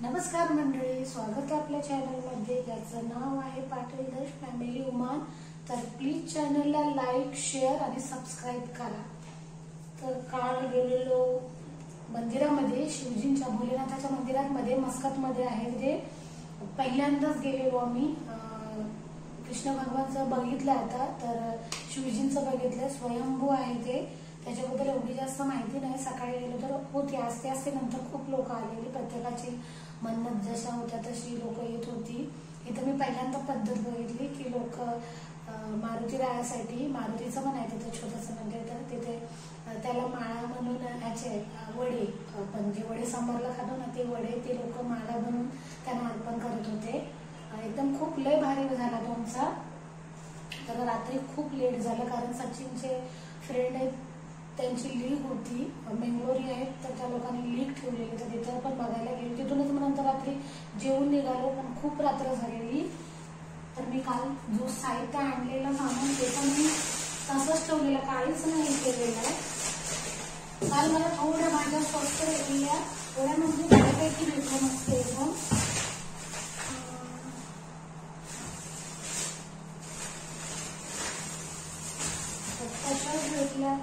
नमस्कार मंडळी, स्वागत आहे आपल्या चॅनलमध्ये ज्याचं नाव आहे पाटील दर्श फॅमिली उमान. तर प्लीज चॅनलला लाईक, शेअर आणि सबस्क्राईब करा. तर काल गेलेलो मंदिरामध्ये, शिवजींच्या भोलेनाथाच्या मंदिरामध्ये मस्कतमध्ये आहे ते. पहिल्यांदाच गेलेलो आम्ही. कृष्ण भगवानचं बघितलं आता, तर शिवजींचं बघितलं. स्वयंभू आहे ते, त्याच्याबद्दल एवढी जास्त माहिती नाही. सकाळी गेलो तर होती, आस्ते आस्ते नंतर खूप लोक आलेली. प्रत्येकाची मन्नत जशा होत्या तशी लोक येत होती. इथं मी पहिल्यांदा पद्धत बघितली की लोक मारुती रायासाठी, मारुतीचं पण आहे तिथं छोटंसं मंदिर, तर तिथे त्याला माळा म्हणून ह्याचे वडे, आपण जे वडे सांबारला खातो ना, ते वडे ते लोक माळा बनवून त्यांना अर्पण करत होते. एकदम खूप लय भारी झाला तो आमचा. तर रात्री खूप लेट झालं, कारण सचिनचे फ्रेंड आहेत, त्यांची लीग होती, बेंगलोरी आहेत, तर त्या लोकांनी लीग ठेवलेली, तर तिथं पण बघायला गेली. तिथूनच मग नंतर रात्री जेवून निघालो, पण खूप रात्र झालेली. तर मी काल जो साहित्य आणलेलं सामान ते पण मी तसंच ठेवलेलं, काहीच नाही केलेलं. काल मला थोड्या भाज्या स्वस्त भेटलेल्या, थोड्या म्हणजे बऱ्यापैकी भेटलं मस्त एकदम. तशाच भेटल्या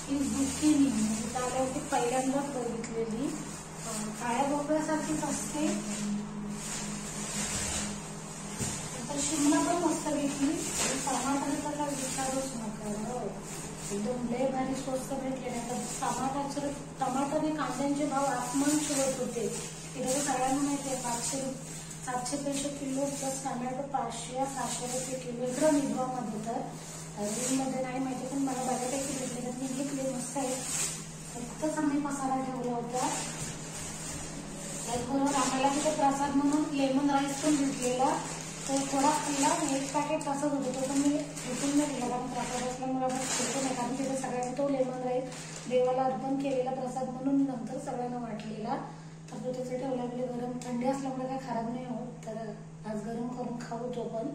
ही झुकिनी, म्हणजे त्यावरती पहिल्यांदाच बघितलेली. काळ्या भोपळ्यासारखीच असते. तर शिमला पण मस्त भेटली. टमाटर तर विचारूच नका, एकदम लय भारी स्वस्त भेटले. तर टमाटर आणि कांद्यांचे भाव आसमान शोधत होते. तिथे सगळ्यांना माहिती आहे 700 पैसे किलो प्लस टमॅटो 500-600 रुपये किलो इकडं निघवामध्ये. तर मध्ये नाही माहिती, पण मला बऱ्यापैकी भेटले, तर मी घेतले. मस्त आहे. फक्तच आम्ही मसाला ठेवला होता. त्याचबरोबर आम्हाला तिथे प्रसाद म्हणून लेमन राईस पण घेतलेला, तर थोडा खाल्ला. एक पॅकेट तसंच होतं, तो पण मी फेकून नाही दिला, कारण प्रसाद असल्यामुळे आपण फेकू नाही, कारण तिथे सगळ्यांनी तो लेमन राईस देवाला अर्पण केलेला प्रसाद म्हणून नंतर सगळ्यांना वाटलेला. तर तो तिथे ठेवला. आपले गरम थंडी असल्यामुळे काही खराब नाही होत, तर आज गरम करून खाऊ तो पण.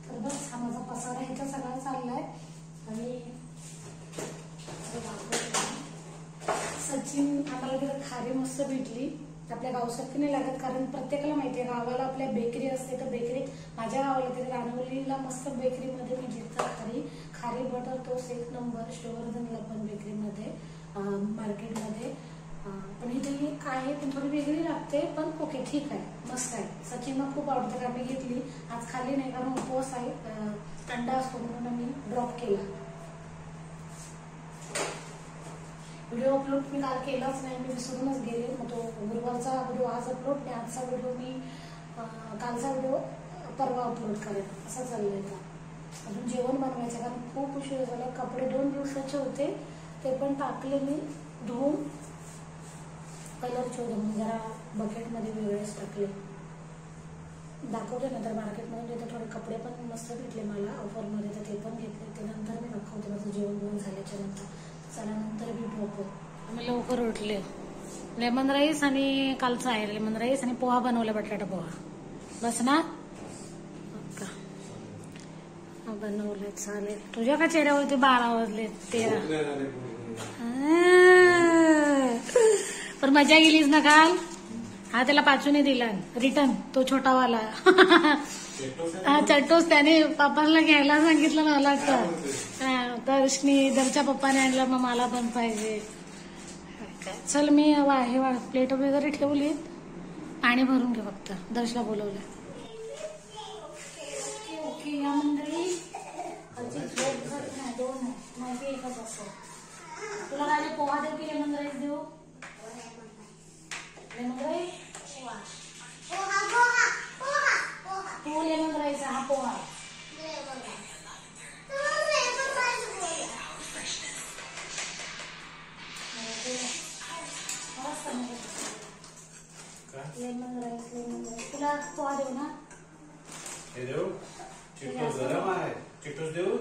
तर बस हा माझा पसारा ह्याचा सगळा चाललाय. आणि सचिन आम्हाला तिथे खारी मस्त भेटली. आपल्या गावसारखी नाही लागत, कारण प्रत्येकाला माहितीये गावाला आपल्या बेकरी असते. तर बेकरी माझ्या गावाला तिथे रानवलीला मस्त बेकरीमध्ये मी घेतला खारी बटर टोस्ट एक नंबर. श्रीवर्धनला पण बेकरीमध्ये, मार्केटमध्ये. पण इथे आहे, पण थोडी वेगळी लागते, पण ओके ठीक आहे, मस्त आहे. सचिनला खूप आवडतं, का मी घेतली. आज खाली नाही, कारण उपवास आहे, अंडा असतो म्हणून आम्ही ड्रॉप केला. व्हिडिओ अपलोड मी काल केलाच नाही, मी विसरूनच गेले. मग तो गुरुवारचा व्हिडिओ आज अपलोड, आणि आजचा व्हिडिओ मी कालचा व्हिडिओ परवा अपलोड करेन, असं चाललंय. का अजून जेवण बनवायचं, कारण खूप उशीर झाला. कपडे 2 दिवसाचे होते, ते पण टाकले मी धुवून. कलरचे होते, मग जरा बकेटमध्ये वेगळेच टाकले. दाखवते नंतर मार्केटमधून. तिथे थोडे कपडे पण मस्त भेटले मला ऑफरमध्ये, तर ते पण घेतले. ते नंतर मी दाखवते माझं जेवण बनवून झाल्याच्या नंतर. चला नंतर भेटू आपण. आम्ही लवकर उठले. लेमन राईस आणि कालचा आहे लेमन राईस आणि पोहा बनवला, बटाटा पोहा. बस ना बनवले, चालेल. तुझ्या का चेहऱ्यावरती 12 वाजले 13. पण मजा गेलीच ना काल. हा त्याला 5 दिला रिटर्न, तो छोटावाला. हा चट्टोस त्याने पप्पाला घ्यायला सांगितलं ना, मला वाटतं दर्शनी दरच्या पप्पाने आणलं, मग मला पण पाहिजे. चल मी हे प्लेट वगैरे ठेवली, पाणी भरून घे फक्त. दर्शला बोलवलं. ओके या मंडळी, दोन आहे माहिती एकच असं. तुला काय पोहा देऊ की लेमन राईस देऊ? लेमन राईस तू लेमन राईस, हा पोहा. लेमन राईस तुला पोहा देऊ ना? हे देऊ? चिट्टूस गरम आहे, चिट्टूस देऊ?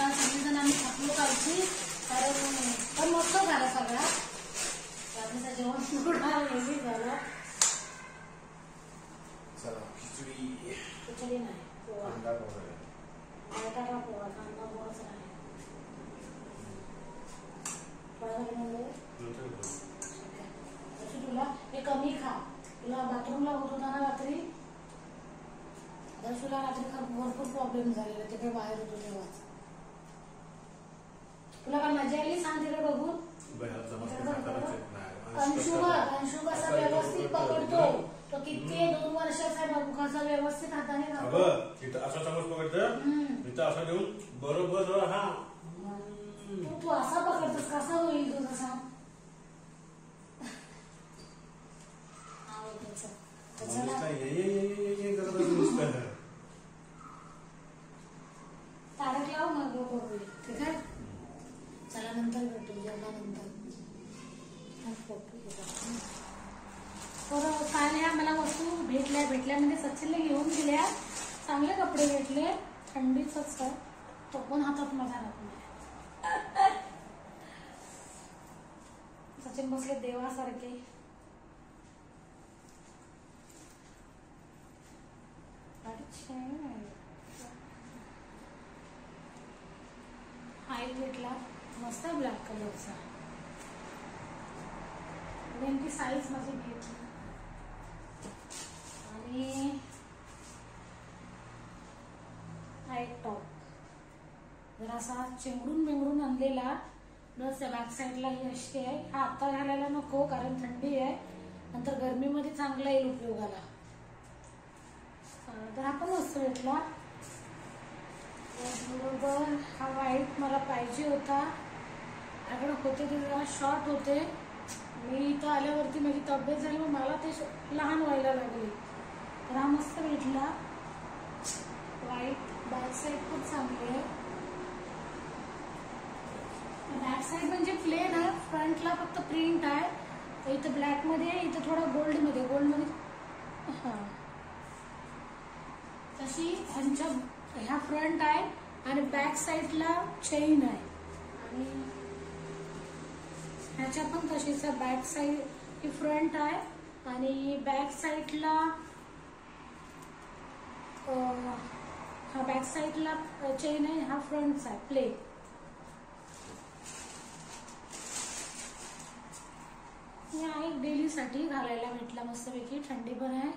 सगळेजण आम्ही थकलो कालची, कारण पण मस्त झाला सगळा. रात्रीचा जेवण थोडा हेवी झाला. खिचडी नाही, पोहा. माझा भरपूर प्रॉब्लेम झालेला तिकडे बाहेर होतो तेव्हा. तुला काय मजा आली सांग तिकडे बघून. अंशु कसा व्यवस्थित पकडतो तो, किती 2 वर्षाचा आहे बघू कसा व्यवस्थित हाताने राहतो. असा समज पकडतं इथं असं घेऊन बरोबर. हा तू असा पकडतोस कसा होईल तुझा सांग. तारक लाव मग बघूया ठीक आहे. चला नंतर भेटू जेवणानंतर. तर काल ह्या मला वस्तू भेटल्या म्हणजे सचिनला घेऊन दिल्या. चांगले कपडे भेटले, थंडीच आहे तो पण हातात माझा नाही. सचिन बसले देवासारखे. हा एक भेटला मस्त ब्लॅक कलरचा. नेमकी साईज माझी घेतली. आणि हा एक टॉप जरासा चिंगडून बिंगडून आणलेला. बस बॅक साईडला ही अशी आहे. हा आता घालायला नको कारण थंडी आहे, नंतर गरमीमध्ये चांगला येईल उपयोगाला. तर हा पण मस्त भेटला. बरोबर हा व्हाईट मला पाहिजे होता. माझ्याकडे होते ते जरा शॉर्ट होते. मी इथं आल्यावरती माझी तब्येत झाली मग मला ते लहान व्हायला लागले. तर हा मस्त भेटला व्हाईट. बॅक साईड खूप चांगली आहे. बॅक साईड म्हणजे प्लेन आहे, फ्रंटला फक्त प्रिंट आहे. तर इथं ब्लॅक मध्ये आहे, इथं थोडा गोल्ड मध्ये हा तशी ह्यांच्या ह्या फ्रंट आहे आणि बॅक साईडला चेन आहे. आणि ह्याच्या पण तशीच आहे. बॅक साईड ही फ्रंट आहे आणि बॅक साईडला हा बॅक साईडला चेन आहे. हा फ्रंटचा आहे प्लेन. हा एक डेली साठी घालायला भेटला मस्तपैकी. थंडी पण आहे.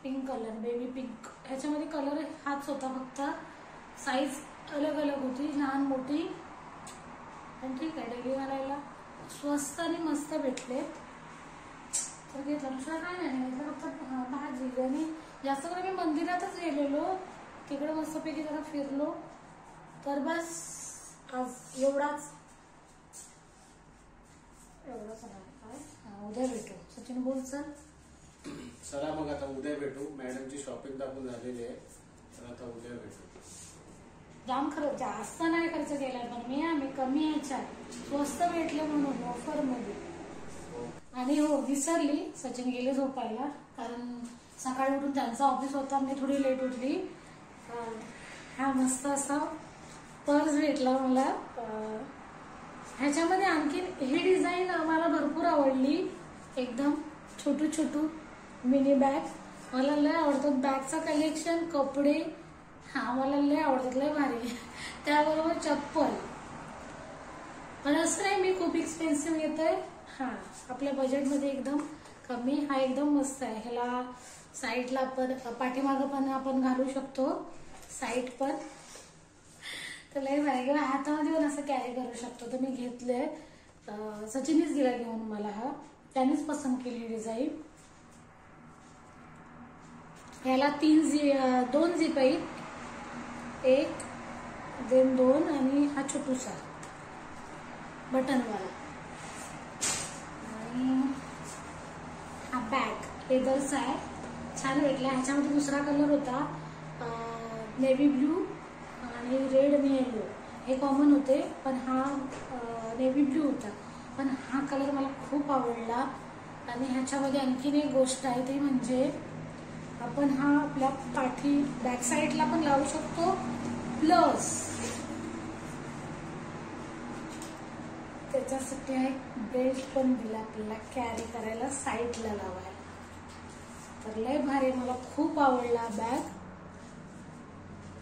Pink colour, baby pink. ह्याच्यामध्ये कलर हाच होता फक्त, साईज अलग अलग होती, लहान मोठी. पण ठीक आहे डेली घालायला. स्वस्त आणि मस्त भेटले तर घेतलं. दुसरं काय नाही फक्त भाजी. आणि जास्त करून मी मंदिरातच गेलेलो, तिकडे मस्तपैकी जरा फिरलो. तर बस आज एवढाच काय. उद्या भेटू. सचिन बोल चल. चला मग आता उद्या भेटू. मॅडमची शॉपिंग दाखवून झालेली आहे, तर आता उद्या भेटू. जाम खरं जास्त नाही खर्च केला पण मी कमी ह्याच्यात स्वस्त भेटले म्हणून ऑफर मध्ये. आणि हो विसरली, सचिन गेले झोपायला कारण सकाळी उठून त्यांचा ऑफिस होता. मी थोडी लेट उठली. हा मस्त असा पर्स भेटला मला. ह्याच्यामध्ये आणखी ही डिझाईन मला भरपूर आवडली. एकदम छोटू छोटू मिनी बॅग मला लय आवडतात. बॅगचं कलेक्शन, कपडे हा मला लय आवडतात, लय भारी. त्याबरोबर चप्पल. पण असं नाही मी खूप एक्सपेन्सिव्ह घेतोय. हा आपल्या बजेटमध्ये एकदम कमी. हा एकदम मस्त आहे. ह्याला साईडला पण पाठीमागं पण आपण घालू शकतो, साईड पण. तर लय भारी. किंवा हातामध्ये पण असं कॅरी करू शकतो. तर मी घेतलंय. सचिनच दिला घेऊन मला. हा त्यानेच पसंत केली डिझाईन. याला 2 झिप आहेत, 1 देन 2 आणि हा छोटूसा बटनवाला. आणि हा बॅग लेदरचा आहे, छान भेटला. ह्याच्यामध्ये दुसरा कलर होता नेव्ही ब्ल्यू आणि रेड आणि येलो, हे कॉमन होते. पण हा नेव्ही ब्ल्यू होता. पण हा कलर मला खूप आवडला. आणि ह्याच्यामध्ये आणखीन एक गोष्ट आहे ती म्हणजे आपण हा आपल्या पाठी बॅक साईडला पण लावू शकतो. प्लस त्याच्यासाठी एक बेल्ट पण दिला आपल्याला कॅरी करायला, साईडला लावायला. तर लय भारी, मला खूप आवडला बॅग.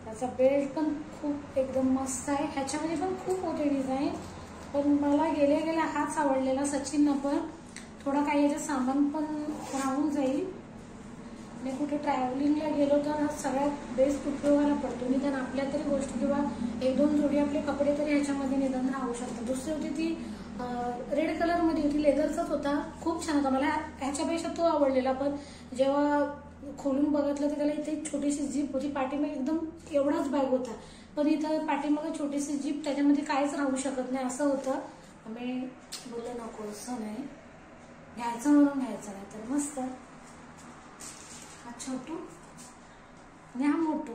त्याचा बेल्ट पण खूप एकदम मस्त आहे. ह्याच्यामध्ये पण खूप होते डिझाईन, पण मला गेल्या गेल्या हाच आवडलेला. सचिननं पण थोडा काही याचं सामान पण राहून जाईल. आणि कुठे ट्रॅव्हलिंगला गेलो तर हा सगळ्यात बेस्ट उपयोगाला पडतो. निदान आपल्या तरी गोष्टी किंवा 1-2 जोडी आपले कपडे तरी ह्याच्यामध्ये निदान राहू शकतात. दुसरी होती ती रेड कलरमध्ये होती, लेदरचाच होता, खूप छान होता. मला ह्याच्यापेक्षा तो आवडलेला, पण जेव्हा खोलून बघितलं तर त्याला इथे एक छोटीशी जीप होती, पाठीमागे एकदम एवढाच बॅग होता, पण इथं पाठीमागे छोटीशी जीप, त्याच्यामध्ये काहीच राहू शकत नाही असं होतं. आम्ही बोललो नको असं नाही घ्यायचं म्हणून घ्यायचं नाही. तर मस्त हा छोटू आणि हा मोठू.